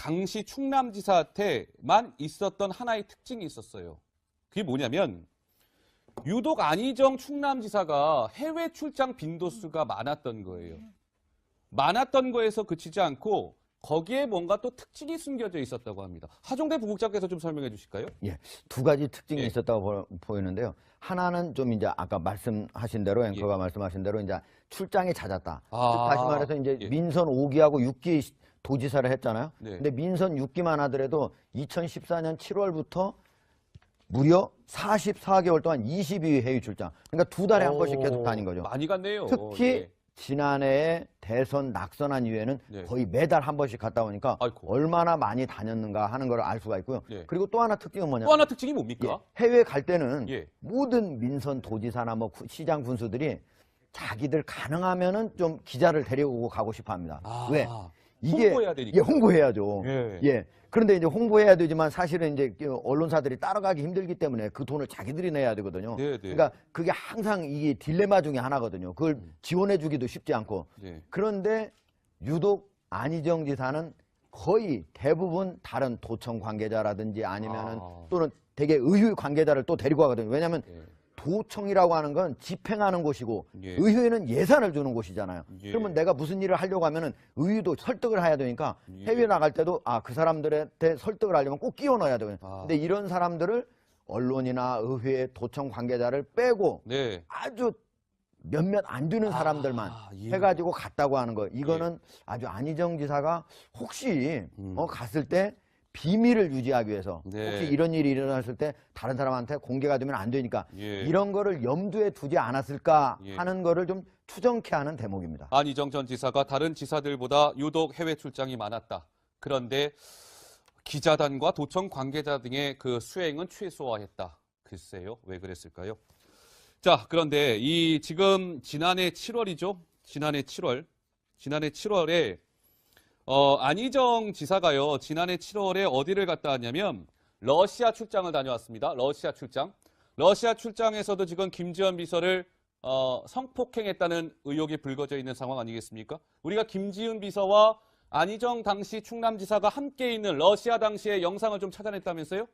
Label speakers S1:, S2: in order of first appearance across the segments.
S1: 당시 충남지사한테만 있었던 하나의 특징이 있었어요. 그게 뭐냐면 유독 안희정 충남지사가 해외 출장 빈도수가 많았던 거예요. 많았던 거에서 그치지 않고 거기에 뭔가 또 특징이 숨겨져 있었다고 합니다. 하종대 부국장께서 좀 설명해 주실까요?
S2: 예, 두 가지 특징이
S1: 예.
S2: 있었다고 보이는데요. 하나는 좀 이제 아까 말씀하신 대로 앵커가 말씀하신 대로 이제 출장이 잦았다. 즉 다시 말해서 이제 민선 5기하고 6기 도지사를 했잖아요.
S1: 네.
S2: 근데 민선 6기만 하더라도 2014년 7월부터 무려 44개월 동안 22회 해외 출장. 그러니까 두 달에 한 번씩 계속 다닌 거죠.
S1: 많이 갔네요.
S2: 특히
S1: 예.
S2: 지난해에 대선 낙선한 이후에는
S1: 네.
S2: 거의 매달 한 번씩 갔다 오니까
S1: 아이고.
S2: 얼마나 많이 다녔는가 하는 걸 알 수가 있고요.
S1: 네.
S2: 그리고 또 하나 특징은 뭐냐면
S1: 또 하나 특징이 뭡니까?
S2: 예, 해외 갈 때는
S1: 예.
S2: 모든 민선 도지사나 뭐 시장 군수들이 자기들 가능하면은 좀 기자를 데려오고 가고 싶어 합니다. 왜? 이게
S1: 홍보해야 되니까.
S2: 예, 홍보해야죠.
S1: 예.
S2: 예. 그런데 이제 홍보해야 되지만 사실은 이제 언론사들이 따라가기 힘들기 때문에 그 돈을 자기들이 내야 되거든요.
S1: 네.
S2: 그러니까 그게 항상 이게 딜레마 중에 하나거든요. 그걸 지원해 주기도 쉽지 않고.
S1: 네.
S2: 그런데 유독 안희정 지사는 거의 대부분 다른 도청 관계자라든지 아니면은 또는 되게 의회 관계자를 또 데리고 가거든요. 왜냐하면 도청이라고 하는 건 집행하는 곳이고 의회는 예산을 주는 곳이잖아요. 그러면 내가 무슨 일을 하려고 하면은 의회도 설득을 해야 되니까 해외 나갈 때도 그 사람들한테 설득을 하려면 꼭 끼워 넣어야 되거든요. 근데 이런 사람들을 언론이나 의회 도청 관계자를 빼고 아주 몇몇 안 되는 사람들만 해가지고 갔다고 하는 거. 이거는 아주 안희정 지사가 혹시 갔을 때 비밀을 유지하기 위해서 혹시 이런 일이 일어났을 때 다른 사람한테 공개가 되면 안 되니까 이런 거를 염두에 두지 않았을까 하는 거를 좀 추정케 하는 대목입니다.
S1: 안희정 전 지사가 다른 지사들보다 유독 해외 출장이 많았다. 그런데 기자단과 도청 관계자 등의 그 수행은 최소화했다. 글쎄요, 왜 그랬을까요? 자, 그런데 이 지금 지난해 7월이죠. 지난해 7월에 안희정 지사가요, 지난해 7월에 어디를 갔다 왔냐면 러시아 출장을 다녀왔습니다. 러시아 출장에서도 지금 김지현 비서를 성폭행했다는 의혹이 불거져 있는 상황 아니겠습니까? 우리가 김지은 비서와 안희정 당시 충남지사가 함께 있는 러시아 당시의 영상을 좀 찾아냈다면서요?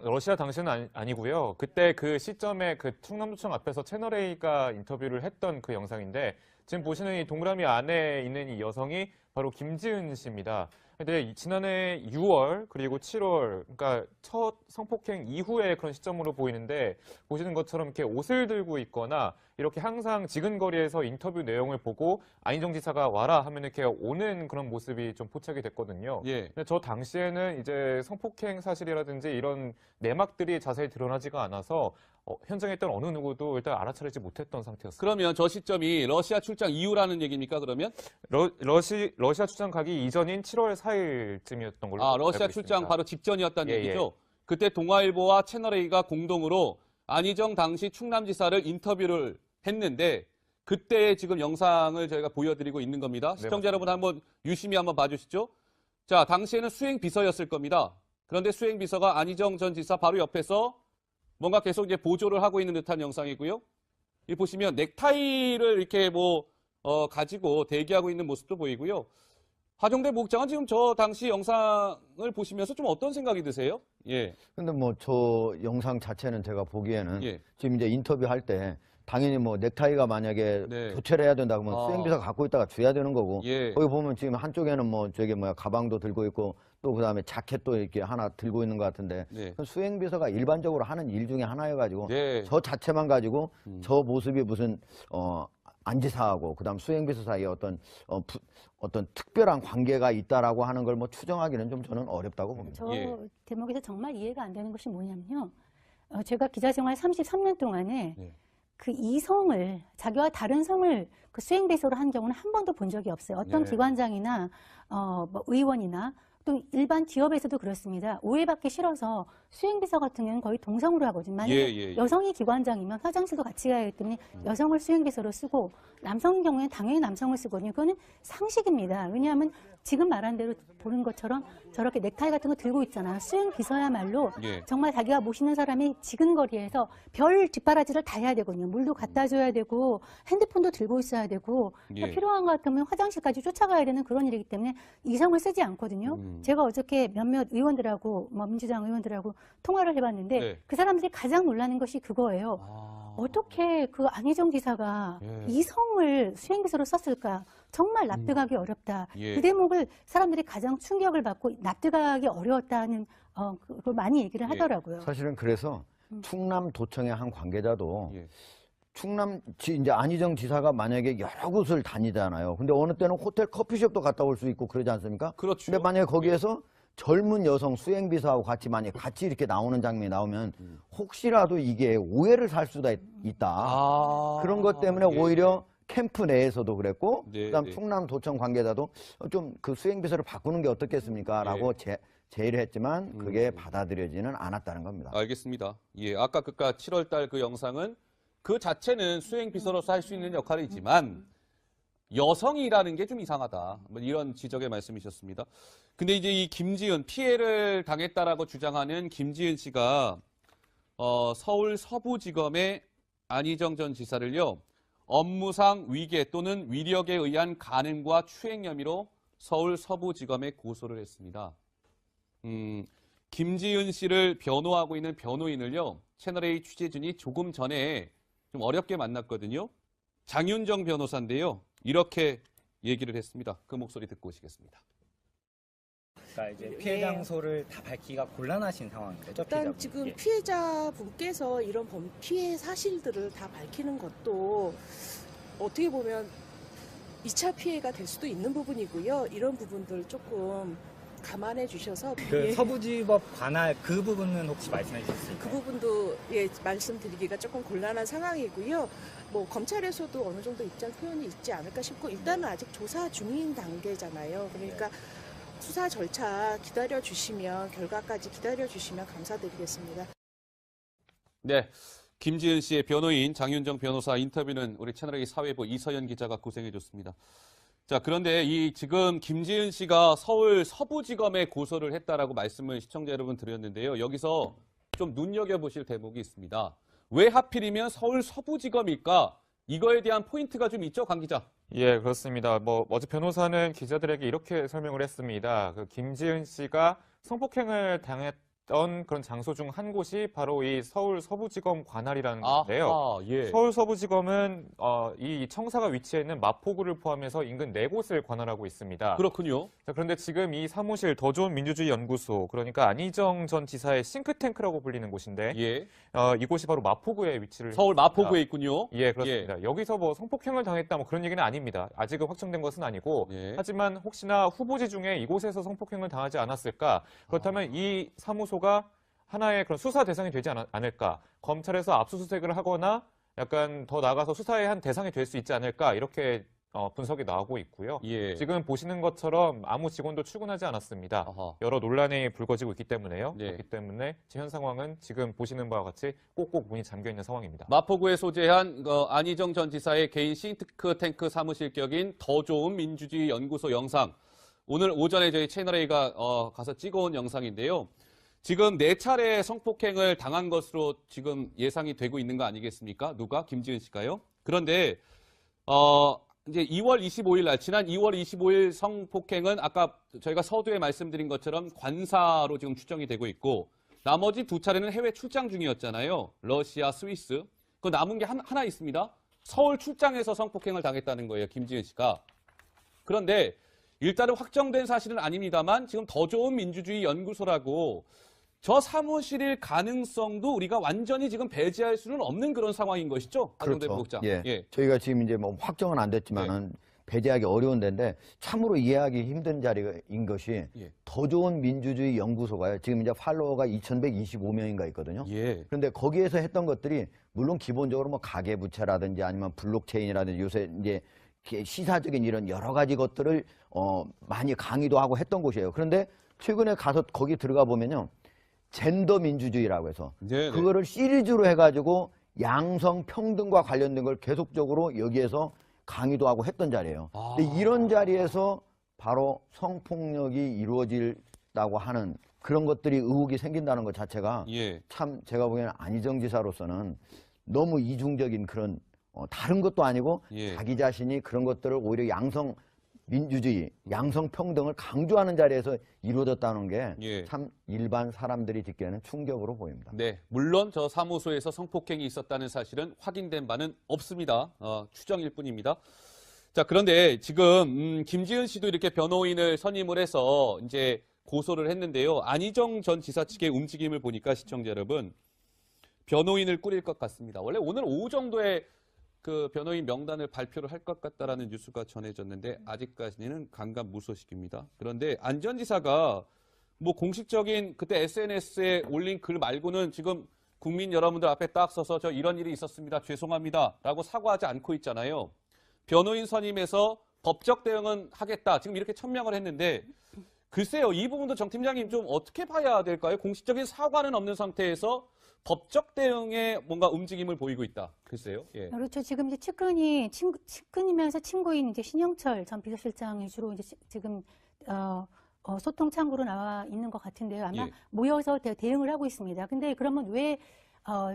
S3: 러시아 당시는 아니고요. 그때 그 시점에 그 충남도청 앞에서 채널A가 인터뷰를 했던 그 영상인데 지금 보시는 이 동그라미 안에 있는 이 여성이 바로 김지은 씨입니다. 근데 지난해 6월 그리고 7월, 그러니까 첫 성폭행 이후의 그런 시점으로 보이는데 보시는 것처럼 이렇게 옷을 들고 있거나 이렇게 항상 지근거리에서 인터뷰 내용을 보고 안희정 지사가 와라 하면 이렇게 오는 그런 모습이 좀 포착이 됐거든요. 근데 저 당시에는 이제 성폭행 사실이라든지 이런 내막들이 자세히 드러나지가 않아서 현장에 있던 어느 누구도 일단 알아차리지 못했던 상태였습니다.
S1: 그러면 저 시점이 러시아 출장 이후라는 얘기입니까, 그러면?
S3: 러시아 출장 가기 이전인 7월 4일쯤이었던 걸로
S1: 러시아
S3: 알고
S1: 출장
S3: 있습니다.
S1: 바로 직전이었다는 얘기죠? 그때 동아일보와 채널A가 공동으로 안희정 당시 충남지사를 인터뷰를 했는데 그때 지금 영상을 저희가 보여드리고 있는 겁니다. 시청자 여러분 한번 유심히 한번 봐주시죠. 자, 당시에는 수행비서였을 겁니다. 그런데 수행비서가 안희정 전 지사 바로 옆에서 뭔가 계속 이제 보조를 하고 있는 듯한 영상이고요. 이 보시면 넥타이를 이렇게 가지고 대기하고 있는 모습도 보이고요. 하종대 부국장은 지금 저 당시 영상을 보시면서 좀 어떤 생각이 드세요?
S2: 근데 뭐 저 영상 자체는 제가 보기에는 지금 이제 인터뷰할 때 당연히 뭐 넥타이가 만약에 교체를 해야 된다 그러면 수행비서가 갖고 있다가 줘야 되는 거고 거기 보면 지금 한쪽에는 뭐 저기 가방도 들고 있고 또 그다음에 자켓도 이렇게 하나 들고 있는 것 같은데 수행비서가 일반적으로 하는 일 중에 하나여가지고 저 자체만 가지고 저 모습이 무슨 안지사하고 그다음 수행비서 사이에 어떤 특별한 관계가 있다라고 하는 걸 뭐 추정하기는 좀 저는 어렵다고 봅니다.
S4: 저 대목에서 정말 이해가 안 되는 것이 뭐냐면요. 제가 기자 생활 33년 동안에 그 이성을 자기와 다른 성을 그 수행비서로 한 경우는 한 번도 본 적이 없어요. 어떤 기관장이나 뭐 의원이나 또 일반 기업에서도 그렇습니다. 오해받기 싫어서 수행비서 같은 경우는 거의 동성으로 하거든요. 만약에 여성이 기관장이면 화장실도 같이 가야 하기 때문에 여성을 수행비서로 쓰고 남성 경우에는 당연히 남성을 쓰거든요. 그거는 상식입니다. 왜냐하면 지금 말한 대로 보는 것처럼 저렇게 넥타이 같은 거 들고 있잖아요. 수행 비서야말로
S1: 예.
S4: 정말 자기가 모시는 사람이 지근거리에서 별 뒷바라지를 다 해야 되거든요. 물도 갖다 줘야 되고 핸드폰도 들고 있어야 되고
S1: 예.
S4: 필요한 것 같으면 화장실까지 쫓아가야 되는 그런 일이기 때문에 이성을 쓰지 않거든요. 제가 어저께 몇몇 의원들하고 민주당 의원들하고 통화를 해봤는데
S1: 네.
S4: 그 사람들이 가장 놀라는 것이 그거예요.
S1: 아.
S4: 어떻게 그 안희정 지사가
S1: 예.
S4: 이성을 수행비서로 썼을까? 정말 납득하기 어렵다.
S1: 예.
S4: 그 대목을 사람들이 가장 충격을 받고 납득하기 어려웠다는 그걸 많이 얘기를 하더라고요.
S2: 사실은 그래서 충남도청의 한 관계자도
S1: 예.
S2: 이제 안희정 지사가 만약에 여러 곳을 다니잖아요. 근데 어느 때는 호텔 커피숍도 갔다 올 수 있고 그러지 않습니까?
S1: 그렇죠.
S2: 근데 만약에 거기에서 젊은 여성 수행비서하고 같이 이렇게 나오는 장면이 나오면 혹시라도 이게 오해를 살 수가 있다.
S1: 아.
S2: 그런 것 때문에
S1: 예.
S2: 오히려 캠프 내에서도 그랬고,
S1: 네,
S2: 그다음
S1: 네.
S2: 충남도청 관계자도 좀 그 수행비서를 바꾸는 게 어떻겠습니까? 라고 제의를 했지만 그게 받아들여지는 않았다는 겁니다.
S1: 알겠습니다. 예, 아까 그까 7월 달 그 영상은 그 자체는 수행 비서로서 할 수 있는 역할이지만 여성이라는 게 좀 이상하다. 뭐 이런 지적의 말씀이셨습니다. 근데 이제 이 김지은 피해를 당했다라고 주장하는 김지은 씨가 서울 서부지검의 안희정 전 지사를요. 업무상 위계 또는 위력에 의한 간음과 추행 혐의로 서울 서부지검에 고소를 했습니다. 김지은 씨를 변호하고 있는 변호인을요. 채널A 취재진이 조금 전에 좀 어렵게 만났거든요. 장윤정 변호사인데요. 이렇게 얘기를 했습니다. 그 목소리 듣고 오시겠습니다.
S5: 그러니까 이제 피해 장소를 다 밝히기가 곤란하신 상황인 거죠.
S6: 일단
S5: 피해자분.
S6: 지금
S5: 예.
S6: 피해자분께서 이런 피해 사실들을 다 밝히는 것도 어떻게 보면 2차 피해가 될 수도 있는 부분이고요. 이런 부분들 조금 감안해 주셔서
S5: 그 서부지법 관할 그 부분은 혹시 말씀해 주실 수
S6: 그
S5: 있나요?
S6: 부분도 말씀드리기가 조금 곤란한 상황이고요. 뭐 검찰에서도 어느 정도 입장 표현이 있지 않을까 싶고 일단은 아직 조사 중인 단계잖아요. 그러니까 수사 절차 기다려 주시면 결과까지 기다려 주시면 감사드리겠습니다.
S1: 네, 김지은 씨의 변호인 장윤정 변호사 인터뷰는 우리 채널A 사회부 이서연 기자가 구성해줬습니다. 자, 그런데 지금 김지은 씨가 서울 서부지검에 고소를 했다라고 말씀을 시청자 여러분 드렸는데요. 여기서 좀 눈여겨보실 대목이 있습니다. 왜 하필이면 서울 서부지검일까? 이거에 대한 포인트가 좀 있죠, 강 기자?
S3: 예, 그렇습니다. 어제 변호사는 기자들에게 이렇게 설명을 했습니다. 그 김지은 씨가 성폭행을 당했던 그런 장소 중 한 곳이 바로 이 서울 서부지검 관할이라는 곳인데요.
S1: 예.
S3: 서울 서부지검은 이 청사가 위치해 있는 마포구를 포함해서 인근 4곳을 관할하고 있습니다.
S1: 그렇군요.
S3: 자, 그런데 지금 이 사무실 더 좋은 민주주의 연구소, 그러니까 안희정 전 지사의 싱크탱크라고 불리는 곳인데
S1: 예.
S3: 이곳이 바로 마포구에 위치를
S1: 서울
S3: 했습니다.
S1: 마포구에 있군요.
S3: 예, 그렇습니다. 여기서 성폭행을 당했다 그런 얘기는 아닙니다. 아직은 확정된 것은 아니고
S1: 예.
S3: 하지만 혹시나 후보지 중에 이곳에서 성폭행을 당하지 않았을까? 그렇다면 이 사무소가 하나의 그런 수사 대상이 되지 않을까? 검찰에서 압수수색을 하거나 약간 더 나아가서 수사의 한 대상이 될 수 있지 않을까? 이렇게 분석이 나오고 있고요.
S1: 예.
S3: 지금 보시는 것처럼 아무 직원도 출근하지 않았습니다.
S1: 아하.
S3: 여러 논란이 불거지고 있기 때문에요.
S1: 네.
S3: 그렇기 때문에 현 상황은 지금 보시는 바와 같이 꼭꼭 문이 잠겨 있는 상황입니다.
S1: 마포구에 소재한 안희정 전 지사의 개인 싱크탱크 사무실 격인 더 좋은 민주주의 연구소 영상. 오늘 오전에 저희 채널A가 가서 찍어온 영상인데요. 지금 4차례 성폭행을 당한 것으로 지금 예상이 되고 있는 거 아니겠습니까? 누가? 김지은 씨가요? 그런데 이제 2월 25일 날 지난 2월 25일 성폭행은 아까 저희가 서두에 말씀드린 것처럼 관사로 지금 추정이 되고 있고 나머지 2차례는 해외 출장 중이었잖아요. 러시아, 스위스. 그 남은 게 하나 있습니다. 서울 출장에서 성폭행을 당했다는 거예요. 김지은 씨가. 그런데 일단은 확정된 사실은 아닙니다만 지금 더 좋은 민주주의 연구소라고 저 사무실일 가능성도 우리가 완전히 지금 배제할 수는 없는 그런 상황인 것이죠?
S2: 그렇죠.
S1: 복장.
S2: 예. 저희가 지금 이제 확정은 안 됐지만은 배제하기 어려운 데인데 참으로 이해하기 힘든 자리인 것이 더 좋은 민주주의 연구소가요. 지금 이제 팔로워가 2,125명인가 있거든요.
S1: 예.
S2: 그런데 거기에서 했던 것들이 물론 기본적으로 가계부채라든지 아니면 블록체인이라든지 요새 이제 시사적인 이런 여러 가지 것들을 많이 강의도 하고 했던 곳이에요. 그런데 최근에 가서 거기 들어가 보면요. 젠더 민주주의라고 해서 그거를 시리즈로 해가지고 양성 평등과 관련된 걸 계속적으로 여기에서 강의도 하고 했던 자리예요.
S1: 아.
S2: 근데 이런 자리에서 바로 성폭력이 이루어진다고 하는 그런 것들이 의혹이 생긴다는 것 자체가
S1: 예.
S2: 참 제가 보기에는 안희정 지사로서는 너무 이중적인 그런 다른 것도 아니고
S1: 예.
S2: 자기 자신이 그런 것들을 오히려 양성 민주주의, 양성 평등을 강조하는 자리에서 이루어졌다는 게 참
S1: 예.
S2: 일반 사람들이 듣기에는 충격으로 보입니다.
S1: 네, 물론 저 사무소에서 성폭행이 있었다는 사실은 확인된 바는 없습니다. 추정일 뿐입니다. 자, 그런데 지금 김지은 씨도 이렇게 변호인을 선임을 해서 이제 고소를 했는데요. 안희정 전 지사 측의 움직임을 보니까 시청자 여러분, 변호인을 꾸릴 것 같습니다. 원래 오늘 오후 정도에 그 변호인 명단을 발표를 할 것 같다라는 뉴스가 전해졌는데 아직까지는 강감무소식입니다. 그런데 안 전 지사가 뭐 공식적인 그때 SNS에 올린 글 말고는 지금 국민 여러분들 앞에 딱 서서 저 이런 일이 있었습니다. 죄송합니다. 라고 사과하지 않고 있잖아요. 변호인 선임해서 법적 대응은 하겠다. 지금 이렇게 천명을 했는데 글쎄요. 이 부분도 정 팀장님 좀 어떻게 봐야 될까요? 공식적인 사과는 없는 상태에서 법적 대응에 뭔가 움직임을 보이고 있다. 글쎄요. 예.
S4: 그렇죠. 지금 이제 측근이면서 친구인 이제 신영철 전 비서실장이 주로 이제 지금 소통 창구로 나와 있는 것 같은데요. 아마
S1: 예.
S4: 모여서 대응을 하고 있습니다. 근데 그러면 왜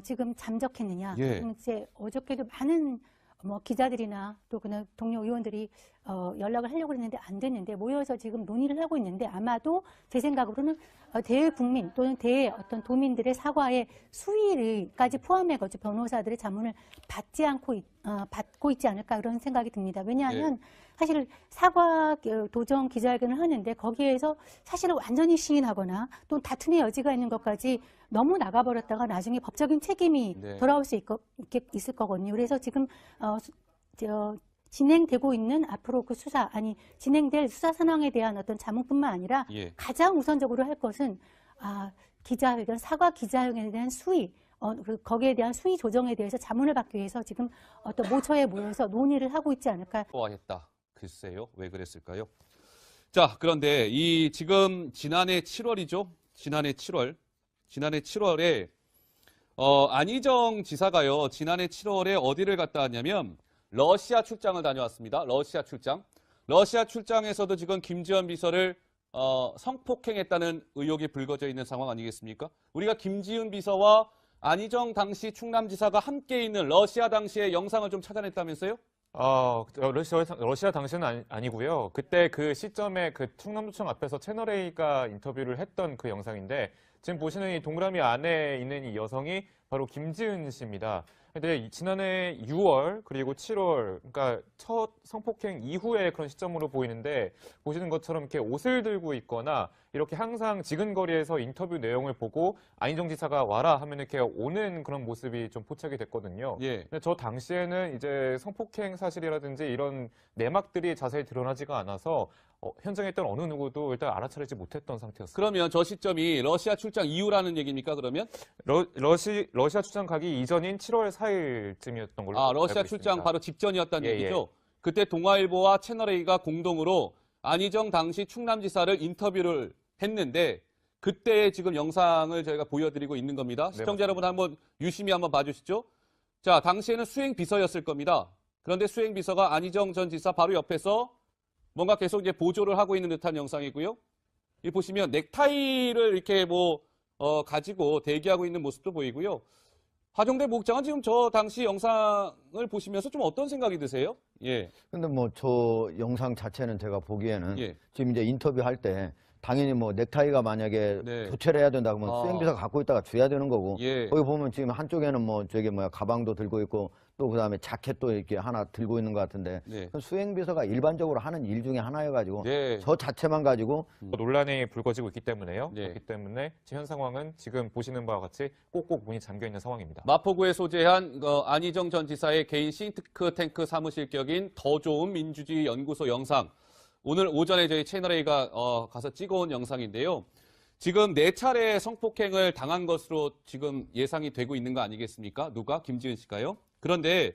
S4: 지금 잠적했느냐?
S1: 예.
S4: 이제 어저께도 많은 뭐 기자들이나 또 그냥 동료 의원들이 연락을 하려고 했는데 안 됐는데 모여서 지금 논의를 하고 있는데 아마도 제 생각으로는 대국민 또는 대 어떤 도민들의 사과의 수위를까지 포함해가지고 변호사들의 자문을 받고 있지 않을까 그런 생각이 듭니다. 왜냐하면 사실 사과 도정 기자회견을 하는데 거기에서 사실은 완전히 시인하거나 또 다툼의 여지가 있는 것까지 너무 나가버렸다가 나중에 법적인 책임이 돌아올 수 있을 거거든요. 그래서 지금 진행되고 있는 앞으로 그 진행될 수사 상황에 대한 어떤 자문뿐만 아니라 가장 우선적으로 할 것은 기자회견, 사과 기자회견에 대한 수위, 거기에 대한 수위 조정에 대해서 자문을 받기 위해서 지금 어떤 모처에 모여서 논의를 하고 있지 않을까.
S1: 좋아했다. 글쎄요. 왜 그랬을까요? 자, 그런데 지금 지난해 7월이죠. 지난해 7월에 안희정 지사가요. 지난해 7월에 어디를 갔다 왔냐면 러시아 출장을 다녀왔습니다. 러시아 출장에서도 지금 김지현 비서를 성폭행했다는 의혹이 불거져 있는 상황 아니겠습니까? 우리가 김지은 비서와 안희정 당시 충남지사가 함께 있는 러시아 당시의 영상을 좀 찾아냈다면서요?
S3: 러시아 당시는 아니고요. 그때 그 시점에 그 충남도청 앞에서 채널A가 인터뷰를 했던 그 영상인데 지금 보시는 이 동그라미 안에 있는 이 여성이 바로 김지은 씨입니다. 근데 지난해 6월 그리고 7월 그러니까 첫 성폭행 이후의 그런 시점으로 보이는데 보시는 것처럼 이렇게 옷을 들고 있거나 이렇게 항상 지근거리에서 인터뷰 내용을 보고 안희정 지사가 와라 하면 이렇게 오는 그런 모습이 좀 포착이 됐거든요. 근데 저 당시에는 이제 성폭행 사실이라든지 이런 내막들이 자세히 드러나지가 않아서 현장에 있던 어느 누구도 일단 알아차리지 못했던 상태였습니다.
S1: 그러면 저 시점이 러시아 출장 이후라는 얘기입니까, 그러면?
S3: 러시아 출장 가기 이전인 7월 4일쯤이었던 걸로 알고
S1: 러시아
S3: 있습니다.
S1: 출장 바로 직전이었다는
S3: 예,
S1: 얘기죠? 그때 동아일보와 채널A가 공동으로 안희정 당시 충남지사를 인터뷰를 했는데 그때 지금 영상을 저희가 보여드리고 있는 겁니다. 시청자 여러분 한번 유심히 한번 봐주시죠. 자, 당시에는 수행비서였을 겁니다. 그런데 수행비서가 안희정 전 지사 바로 옆에서 뭔가 계속 이제 보조를 하고 있는 듯한 영상이고요. 이 보시면 넥타이를 이렇게 가지고 대기하고 있는 모습도 보이고요. 하정대 목장은 지금 저 당시 영상을 보시면서 좀 어떤 생각이 드세요? 예.
S2: 근데 뭐 저 영상 자체는 제가 보기에는 지금 이제 인터뷰할 때 당연히 뭐 넥타이가 만약에 교체를 해야 된다 그러면 수행비서가 갖고 있다가 줘야 되는 거고 거기 보면 지금 한쪽에는 뭐 가방도 들고 있고 또 그다음에 자켓도 이렇게 하나 들고 있는 것 같은데 수행비서가 일반적으로 하는 일 중에 하나여가지고 저 자체만 가지고
S3: 논란이 불거지고 있기 때문에요. 그렇기 때문에 현 상황은 지금 보시는 바와 같이 꼭꼭 문이 잠겨 있는 상황입니다.
S1: 마포구에 소재한 안희정 전 지사의 개인 싱크탱크 사무실 격인 더 좋은 민주주의 연구소 영상. 오늘 오전에 저희 채널A가 가서 찍어온 영상인데요. 지금 4차례 성폭행을 당한 것으로 지금 예상이 되고 있는 거 아니겠습니까? 누가? 김지은 씨가요? 그런데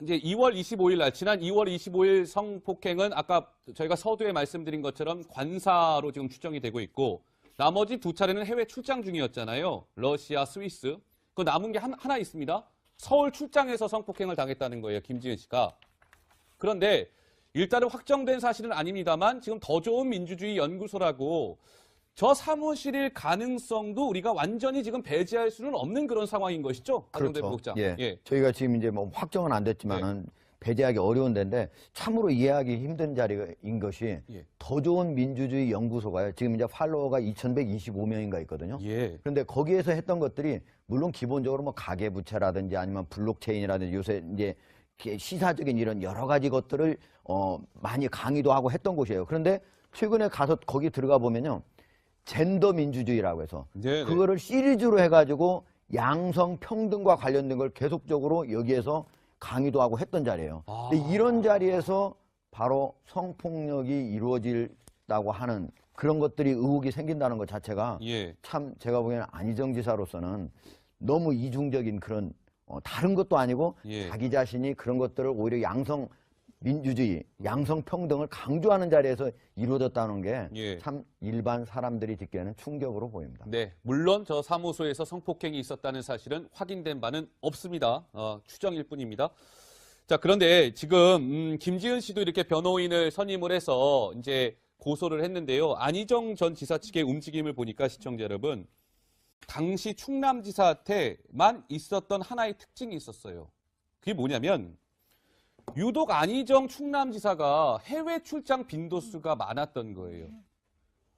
S1: 이제 2월 25일 날 지난 2월 25일 성폭행은 아까 저희가 서두에 말씀드린 것처럼 관사로 지금 추정이 되고 있고 나머지 2차례는 해외 출장 중이었잖아요. 러시아, 스위스. 그 남은 게 하나 있습니다. 서울 출장에서 성폭행을 당했다는 거예요, 김지은 씨가. 그런데 일단은 확정된 사실은 아닙니다만 지금 더 좋은 민주주의 연구소라고 저 사무실일 가능성도 우리가 완전히 지금 배제할 수는 없는 그런 상황인 것이죠? 박용대 부국장.
S2: 예. 저희가 지금 이제 뭐 확정은 안 됐지만은 배제하기 어려운 데인데 참으로 이해하기 힘든 자리인 것이 더 좋은 민주주의 연구소가요. 지금 이제 팔로워가 2,125명인가 있거든요. 그런데 거기에서 했던 것들이 물론 기본적으로 뭐 가계부채라든지 아니면 블록체인이라든지 요새 이제 시사적인 이런 여러 가지 것들을 많이 강의도 하고 했던 곳이에요. 그런데 최근에 가서 거기 들어가 보면요. 젠더 민주주의라고 해서 그거를 시리즈로 해가지고 양성 평등과 관련된 걸 계속적으로 여기에서 강의도 하고 했던 자리예요. 근데 이런 자리에서 바로 성폭력이 이루어진다고 하는 그런 것들이 의혹이 생긴다는 것 자체가 참 제가 보기에는 안희정 지사로서는 너무 이중적인 그런 다른 것도 아니고 자기 자신이 그런 것들을 오히려 양성 민주주의, 양성 평등을 강조하는 자리에서 이루어졌다는 게 참 일반 사람들이 듣기에는 충격으로 보입니다.
S1: 네, 물론 저 사무소에서 성폭행이 있었다는 사실은 확인된 바는 없습니다. 추정일 뿐입니다. 자, 그런데 지금 김지은 씨도 이렇게 변호인을 선임을 해서 이제 고소를 했는데요. 안희정 전 지사 측의 움직임을 보니까 시청자 여러분, 당시 충남지사한테만 있었던 하나의 특징이 있었어요. 그게 뭐냐면 유독 안희정 충남지사가 해외 출장 빈도수가 많았던 거예요.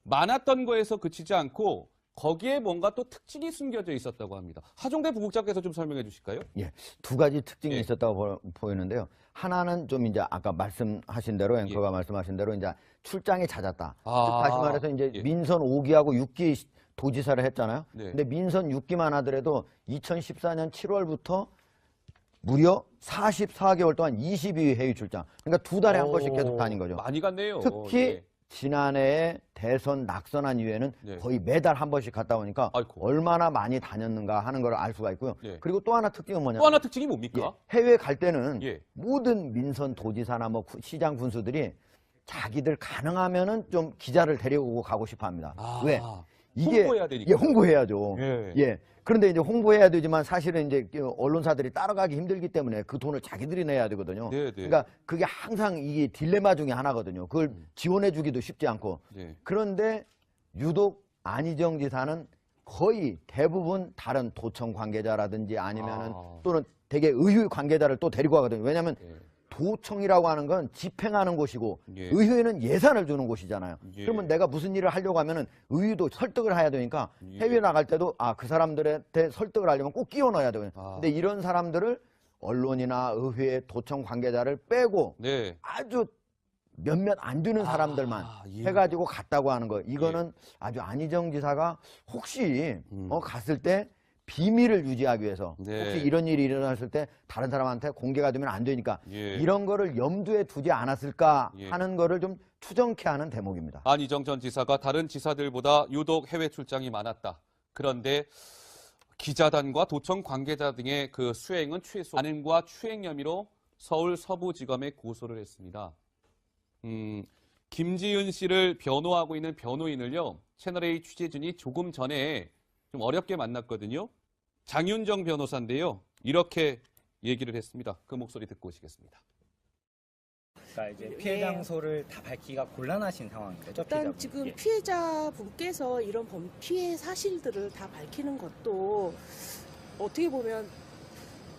S1: 많았던 거에서 그치지 않고 거기에 뭔가 또 특징이 숨겨져 있었다고 합니다. 하종대 부국장께서 좀 설명해 주실까요?
S2: 예, 두 가지 특징이 있었다고 보이는데요. 하나는 좀 이제 아까 말씀하신 대로 앵커가 말씀하신 대로 이제 출장에 잦았다. 즉 다시 말해서 이제 민선 5기하고 6기 도지사를 했잖아요. 근데 민선 6기만 하더라도 2014년 7월부터 무려 44개월 동안 22회 해외 출장. 그러니까 두 달에 한 번씩 계속 다닌 거죠.
S1: 많이 갔네요.
S2: 특히 지난해에 대선 낙선한 이후에는 거의 매달 한 번씩 갔다 오니까 얼마나 많이 다녔는가 하는 걸 알 수가 있고요. 그리고 또 하나 특징은 뭐냐면
S1: 또 하나 특징이 뭡니까?
S2: 해외 갈 때는 모든 민선 도지사나 뭐 시장 군수들이 자기들 가능하면은 좀 기자를 데려오고 가고 싶어 합니다. 왜? 이게
S1: 홍보해야 되니까.
S2: 홍보해야죠. 그런데 이제 홍보해야 되지만 사실은 이제 언론사들이 따라가기 힘들기 때문에 그 돈을 자기들이 내야 되거든요. 그러니까 그게 항상 이게 딜레마 중에 하나거든요. 그걸 지원해 주기도 쉽지 않고. 그런데 유독 안희정 지사는 거의 대부분 다른 도청 관계자라든지 아니면은 또는 되게 의회 관계자를 또 데리고 가거든요. 왜냐하면 도청이라고 하는 건 집행하는 곳이고 의회는 예산을 주는 곳이잖아요. 그러면 내가 무슨 일을 하려고 하면은 의회도 설득을 해야 되니까 해외 나갈 때도 그 사람들한테 설득을 하려면 꼭 끼워 넣어야 되거든요. 근데 이런 사람들을 언론이나 의회 도청 관계자를 빼고 아주 몇몇 안 되는 사람들만 해가지고 갔다고 하는 거. 이거는 아주 안희정 지사가 혹시 갔을 때 비밀을 유지하기 위해서 혹시 이런 일이 일어났을 때 다른 사람한테 공개가 되면 안 되니까 이런 거를 염두에 두지 않았을까 하는 거를 좀 추정케 하는 대목입니다.
S1: 안희정 전 지사가 다른 지사들보다 유독 해외 출장이 많았다. 그런데 기자단과 도청 관계자 등의 그 수행은 최소 관행과 추행 혐의로 서울 서부지검에 고소를 했습니다. 김지은 씨를 변호하고 있는 변호인을요, 채널A 취재진이 조금 전에 좀 어렵게 만났거든요. 장윤정 변호사인데요. 이렇게 얘기를 했습니다. 그 목소리 듣고 오시겠습니다.
S5: 그러니까 이제 피해 장소를 다 밝히기가 곤란하신 상황인 거죠.
S6: 일단 지금 피해자분께서 이런 피해 사실들을 다 밝히는 것도 어떻게 보면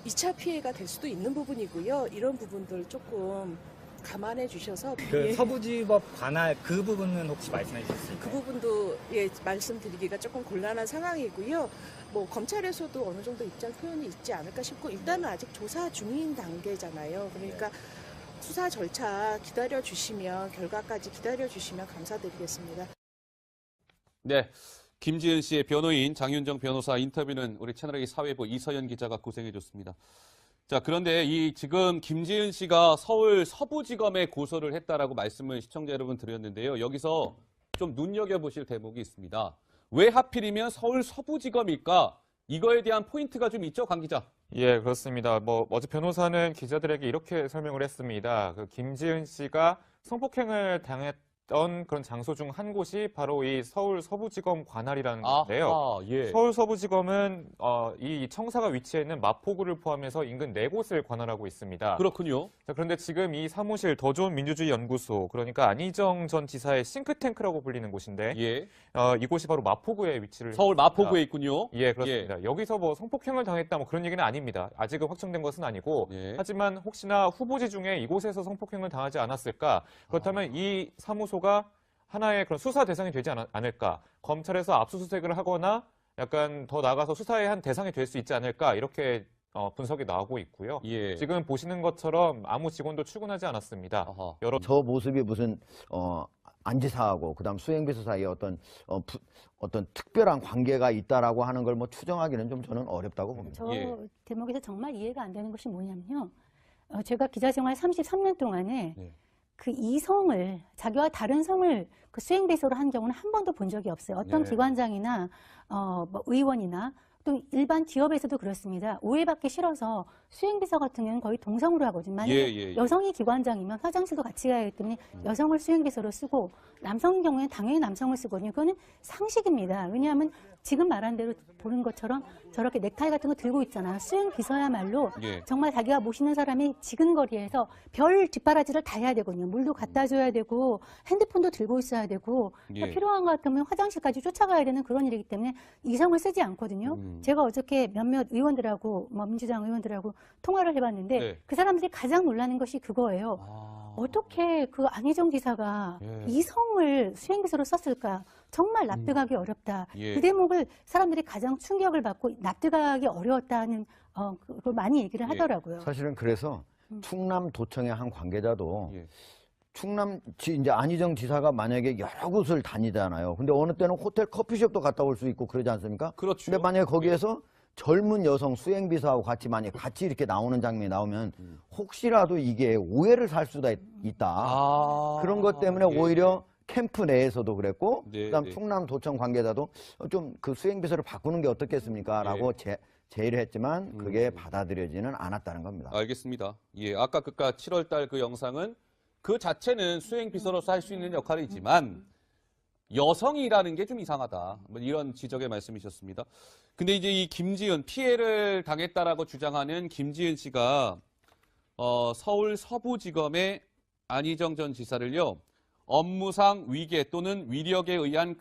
S6: 2차 피해가 될 수도 있는 부분이고요. 이런 부분들 조금 감안해 주셔서
S5: 그 서부지법 관할 그 부분은 혹시 말씀해 주실 수 있을까요?
S6: 그 부분도 말씀드리기가 조금 곤란한 상황이고요. 뭐 검찰에서도 어느 정도 입장 표현이 있지 않을까 싶고 일단은 아직 조사 중인 단계잖아요. 그러니까 수사 절차 기다려 주시면 결과까지 기다려 주시면 감사드리겠습니다.
S1: 네. 김지은 씨의 변호인 장윤정 변호사 인터뷰는 우리 채널A 사회부 이서연 기자가 구성해 줬습니다. 자, 그런데 지금 김지은 씨가 서울 서부지검에 고소를 했다라고 말씀을 시청자 여러분 드렸는데요. 여기서 좀 눈여겨보실 대목이 있습니다. 왜 하필이면 서울 서부지검일까? 이거에 대한 포인트가 좀 있죠, 강 기자?
S3: 예, 그렇습니다. 어제 변호사는 기자들에게 이렇게 설명을 했습니다. 그 김지은 씨가 성폭행을 있던 그런 장소 중 한 곳이 바로 이 서울 서부지검 관할이라는 건데요.
S1: 아하, 예.
S3: 서울 서부지검은 이 청사가 위치해 있는 마포구를 포함해서 인근 4곳을 관할하고 있습니다.
S1: 그렇군요.
S3: 자, 그런데 지금 이 사무실 더 좋은 민주주의 연구소, 그러니까 안희정 전 지사의 싱크탱크라고 불리는 곳인데
S1: 예.
S3: 이곳이 바로 마포구에 위치를
S1: 서울
S3: 했습니다.
S1: 마포구에 있군요.
S3: 예, 그렇습니다. 여기서 뭐 성폭행을 당했다 뭐 그런 얘기는 아닙니다. 아직은 확정된 것은 아니고
S1: 예.
S3: 하지만 혹시나 후보지 중에 이곳에서 성폭행을 당하지 않았을까? 그렇다면 이 사무소가 하나의 그런 수사 대상이 되지 않을까? 검찰에서 압수수색을 하거나 약간 더 나아가서 수사의 한 대상이 될 수 있지 않을까? 이렇게 분석이 나오고 있고요.
S1: 예.
S3: 지금 보시는 것처럼 아무 직원도 출근하지 않았습니다.
S1: 아하.
S3: 여러
S2: 저 모습이 무슨 안지사하고 그다음 수행비서 사이에 어떤 특별한 관계가 있다라고 하는 걸 뭐 추정하기는 좀 저는 어렵다고 봅니다.
S4: 저
S1: 예.
S4: 대목에서 정말 이해가 안 되는 것이 뭐냐면요. 제가 기자 생활 33년 동안에
S1: 네.
S4: 그 이성을, 자기와 다른 성을 그 수행배소로 한 경우는 한 번도 본 적이 없어요. 어떤
S1: 네.
S4: 기관장이나, 뭐 의원이나 또 일반 기업에서도 그렇습니다. 오해받기 싫어서 수행비서 같은 경우는 거의 동성으로 하거든요. 만약에
S1: 예.
S4: 여성이 기관장이면 화장실도 같이 가야 하기 때문에 여성을 수행비서로 쓰고 남성인 경우에는 당연히 남성을 쓰거든요. 그거는 상식입니다. 왜냐하면 지금 말한 대로 보는 것처럼 저렇게 넥타이 같은 거 들고 있잖아요. 수행비서야말로
S1: 예.
S4: 정말 자기가 모시는 사람이 지근거리에서 별 뒷바라지를 다 해야 되거든요. 물도 갖다 줘야 되고 핸드폰도 들고 있어야 되고
S1: 예.
S4: 필요한 것 같으면 화장실까지 쫓아가야 되는 그런 일이기 때문에 이성을 쓰지 않거든요. 제가 어저께 몇몇 의원들하고 뭐 민주당 의원들하고 통화를 해봤는데
S1: 네.
S4: 그 사람들이 가장 놀라는 것이 그거예요.
S1: 아.
S4: 어떻게 그 안희정 지사가
S1: 예.
S4: 이성을 수행비서로 썼을까? 정말 납득하기 어렵다.
S1: 예.
S4: 그 대목을 사람들이 가장 충격을 받고 납득하기 어려웠다는 그걸 많이 얘기를
S1: 예.
S4: 하더라고요.
S2: 사실은 그래서 충남도청의 한 관계자도
S1: 예.
S2: 이제 안희정 지사가 만약에 여러 곳을 다니잖아요. 근데 어느 때는 호텔 커피숍도 갔다 올 수 있고 그러지 않습니까?
S1: 그렇죠.
S2: 근데 만약에 거기에서 젊은 여성 수행비서하고 만약에 같이 이렇게 나오는 장면이 나오면 혹시라도 이게 오해를 살 수도 있다.
S1: 아.
S2: 그런 것 때문에
S1: 예.
S2: 오히려 캠프 내에서도 그랬고
S1: 네,
S2: 그다음
S1: 네.
S2: 충남도청 관계자도 좀 그 수행비서를 바꾸는 게 어떻겠습니까? 라고 제의를 했지만 그게 받아들여지는 않았다는 겁니다.
S1: 알겠습니다. 예, 아까 그까 7월 달 그 영상은 그 자체는 수행 비서로서 할 수 있는 역할이지만 여성이라는 게 좀 이상하다. 뭐 이런 지적의 말씀이셨습니다. 근데 이제 이 김지은 피해를 당했다라고 주장하는 김지은 씨가 서울 서부지검의 안희정 전 지사를요. 업무상 위계 또는 위력에 의한